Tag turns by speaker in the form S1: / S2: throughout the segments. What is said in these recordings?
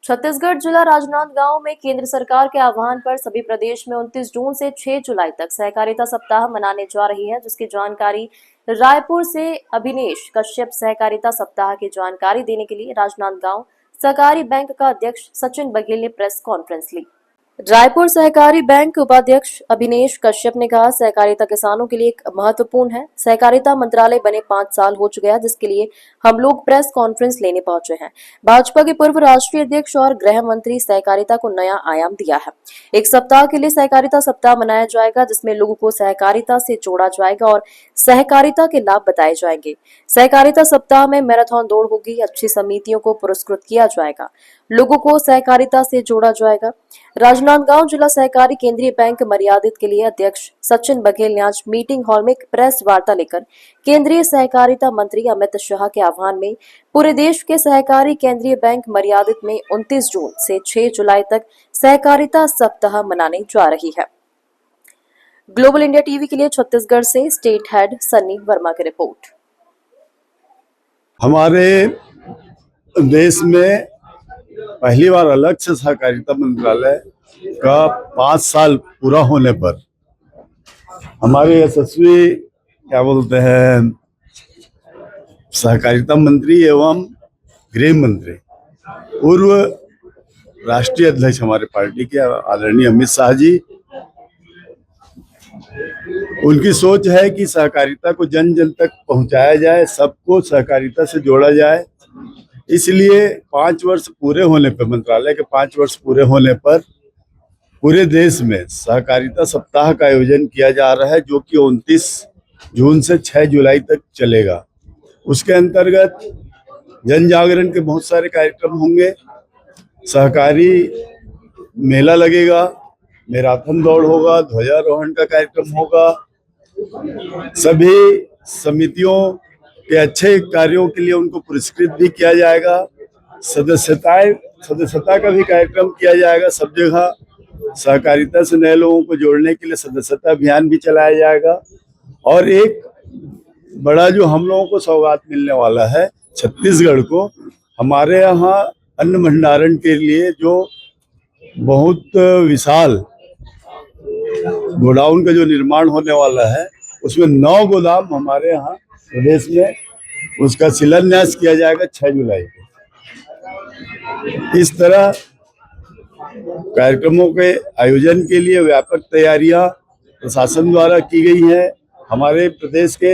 S1: छत्तीसगढ़ जिला राजनांदगांव में केंद्र सरकार के आह्वान पर सभी प्रदेश में 29 जून से 6 जुलाई तक सहकारिता सप्ताह मनाने जा रही है, जिसकी जानकारी रायपुर से अभिनेश कश्यप सहकारिता सप्ताह की जानकारी देने के लिए राजनांदगांव सहकारी बैंक का अध्यक्ष सचिन बघेल ने प्रेस कॉन्फ्रेंस ली। रायपुर सहकारी बैंक उपाध्यक्ष अभिनेश कश्यप ने कहा, सहकारिता किसानों के लिए एक महत्वपूर्ण है। सहकारिता मंत्रालय बने 5 साल हो चुके हैं, जिसके लिए हम लोग प्रेस कॉन्फ्रेंस लेने पहुंचे हैं। भाजपा के पूर्व राष्ट्रीय अध्यक्ष और गृह मंत्री सहकारिता को नया आयाम दिया है। एक सप्ताह के लिए सहकारिता सप्ताह मनाया जाएगा, जिसमें लोगों को सहकारिता से जोड़ा जाएगा और सहकारिता के लाभ बताए जाएंगे। सहकारिता सप्ताह में मैराथन दौड़ होगी, अच्छी समितियों को पुरस्कृत किया जाएगा, लोगों को सहकारिता से जोड़ा जाएगा। राजनांदगांव जिला सहकारी केंद्रीय बैंक मर्यादित के लिए अध्यक्ष सचिन बघेल ने आज मीटिंग हॉल में एक प्रेस वार्ता लेकर केंद्रीय सहकारिता मंत्री अमित शाह के आह्वान में पूरे देश के सहकारी केंद्रीय बैंक मर्यादित में 29 जून से 6 जुलाई तक सहकारिता सप्ताह मनाने जा रही है। ग्लोबल इंडिया टीवी के लिए छत्तीसगढ़ से स्टेट हेड सन्नी वर्मा की रिपोर्ट।
S2: हमारे देश में पहली बार अलग से सहकारिता मंत्रालय का 5 साल पूरा होने पर हमारे यशस्वी सहकारिता मंत्री एवं गृह मंत्री पूर्व राष्ट्रीय अध्यक्ष हमारे पार्टी के आदरणीय अमित शाह जी, उनकी सोच है कि सहकारिता को जन जन तक पहुंचाया जाए, सबको सहकारिता से जोड़ा जाए। इसलिए 5 वर्ष पूरे होने पर, मंत्रालय के 5 वर्ष पूरे होने पर पूरे देश में सहकारिता सप्ताह का आयोजन किया जा रहा है, जो कि 29 जून से 6 जुलाई तक चलेगा। उसके अंतर्गत जन जागरण के बहुत सारे कार्यक्रम होंगे, सहकारी मेला लगेगा, मैराथन दौड़ होगा, ध्वजारोहण का कार्यक्रम होगा। सभी समितियों के अच्छे कार्यों के लिए उनको पुरस्कृत भी किया जाएगा। सदस्यता का भी कार्यक्रम किया जाएगा। सब जगह सहकारिता से नए लोगों को जोड़ने के लिए सदस्यता अभियान भी चलाया जाएगा। और एक बड़ा जो हम लोगों को सौगात मिलने वाला है छत्तीसगढ़ को, हमारे यहाँ अन्न भंडारण के लिए जो बहुत विशाल गोडाउन का जो निर्माण होने वाला है, उसमें 9 गोदाम हमारे यहाँ प्रदेश में, उसका शिलान्यास किया जाएगा 6 जुलाई को। इस तरह कार्यक्रमों के आयोजन के लिए व्यापक तैयारियां प्रशासन द्वारा की गई है। हमारे प्रदेश के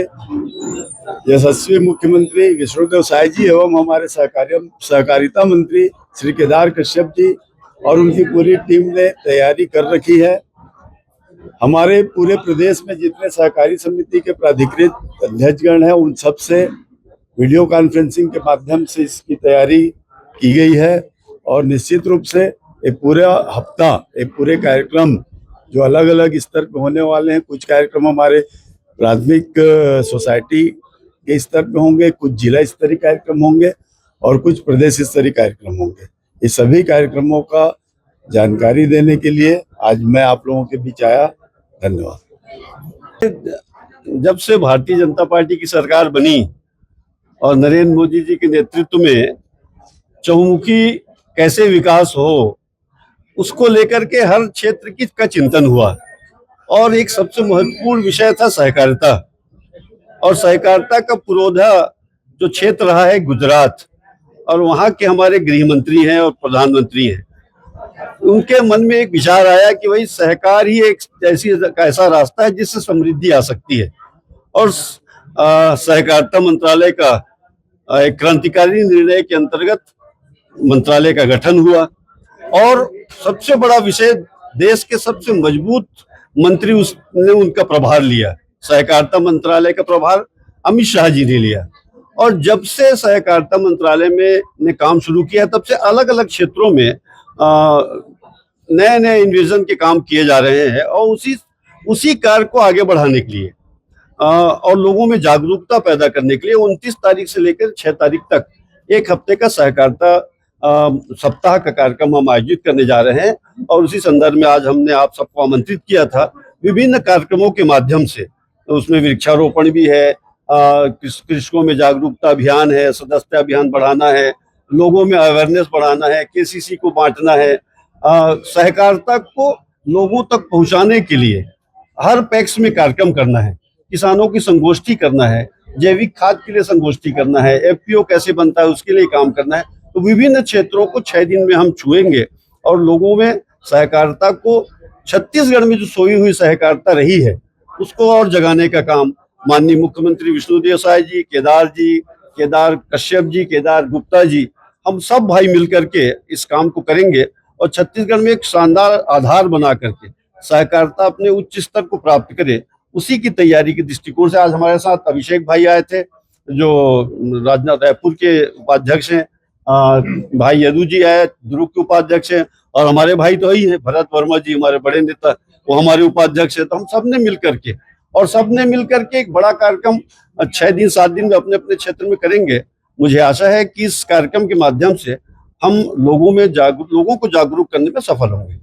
S2: यशस्वी मुख्यमंत्री विष्णुदेव साय जी एवं हमारे सहकारिता मंत्री श्री केदार कश्यप जी और उनकी पूरी टीम ने तैयारी कर रखी है। हमारे पूरे प्रदेश में जितने सहकारी समिति के प्राधिकृत अध्यक्षगण हैं, उन सब से वीडियो कॉन्फ्रेंसिंग के माध्यम से इसकी तैयारी की गई है। और निश्चित रूप से एक पूरा हफ्ता, एक पूरे कार्यक्रम जो अलग अलग स्तर पे होने वाले हैं, कुछ कार्यक्रम हमारे प्राथमिक सोसाइटी के स्तर पे होंगे, कुछ जिला स्तरीय कार्यक्रम होंगे और कुछ प्रदेश स्तरीय कार्यक्रम होंगे। इस सभी कार्यक्रमों का जानकारी देने के लिए आज मैं आप लोगों के बीच आया। धन्यवाद।
S3: जब से भारतीय जनता पार्टी की सरकार बनी और नरेंद्र मोदी जी के नेतृत्व में चहुमुखी कैसे विकास हो, उसको लेकर के हर क्षेत्र का चिंतन हुआ और एक सबसे महत्वपूर्ण विषय था सहकारिता। और सहकारिता का पुरोधा जो क्षेत्र रहा है गुजरात, और वहाँ के हमारे गृह मंत्री हैं और प्रधानमंत्री हैं, उनके मन में एक विचार आया कि भाई सहकार ही एक ऐसा रास्ता है जिससे समृद्धि आ सकती है। और सहकारिता मंत्रालय का एक क्रांतिकारी निर्णय के अंतर्गत मंत्रालय का गठन हुआ। और सबसे बड़ा विषय, देश के सबसे मजबूत मंत्री उसने उनका प्रभार लिया, सहकारिता मंत्रालय का प्रभार अमित शाह जी ने लिया। और जब से सहकारिता मंत्रालय में ने काम शुरू किया, तब से अलग अलग क्षेत्रों में नए नए इन्वेजन के काम किए जा रहे हैं और उसी कार्य को आगे बढ़ाने के लिए और लोगों में जागरूकता पैदा करने के लिए 29 तारीख से लेकर 6 तारीख तक एक हफ्ते का सहकारिता सप्ताह का कार्यक्रम हम आयोजित करने जा रहे हैं। और उसी संदर्भ में आज हमने आप सबको आमंत्रित किया था विभिन्न कार्यक्रमों के माध्यम से। तो उसमें वृक्षारोपण भी है, कृषकों में जागरूकता अभियान है, सदस्यता अभियान बढ़ाना है, लोगों में अवेयरनेस बढ़ाना है, केसीसी को बांटना है, सहकारिता को लोगों तक पहुंचाने के लिए हर पैक्स में कार्यक्रम करना है, किसानों की संगोष्ठी करना है, जैविक खाद के लिए संगोष्ठी करना है, एफपीओ कैसे बनता है उसके लिए काम करना है। तो विभिन्न क्षेत्रों को 6 दिन में हम छुएंगे और लोगों में सहकारिता को, छत्तीसगढ़ में जो सोई हुई सहकारिता रही है उसको और जगाने का काम माननीय मुख्यमंत्री विष्णुदेव साय जी, केदार कश्यप जी, केदार गुप्ता जी, हम सब भाई मिलकर के इस काम को करेंगे और छत्तीसगढ़ में एक शानदार आधार बना करके सहकारिता अपने उच्च स्तर को प्राप्त करे, उसी की तैयारी के दृष्टिकोण से आज हमारे साथ अभिषेक भाई आए थे जो राजनाथ रायपुर के उपाध्यक्ष हैं, भाई यदु जी आए दुर्ग के उपाध्यक्ष हैं, और हमारे भाई तो ही है भरत वर्मा जी हमारे बड़े नेता, वो हमारे उपाध्यक्ष है। तो हम सबने मिलकर के एक बड़ा कार्यक्रम 6 दिन 7 दिन में अपने अपने क्षेत्र में करेंगे। मुझे आशा है कि इस कार्यक्रम के माध्यम से हम लोगों को जागरूक करने में सफल होंगे।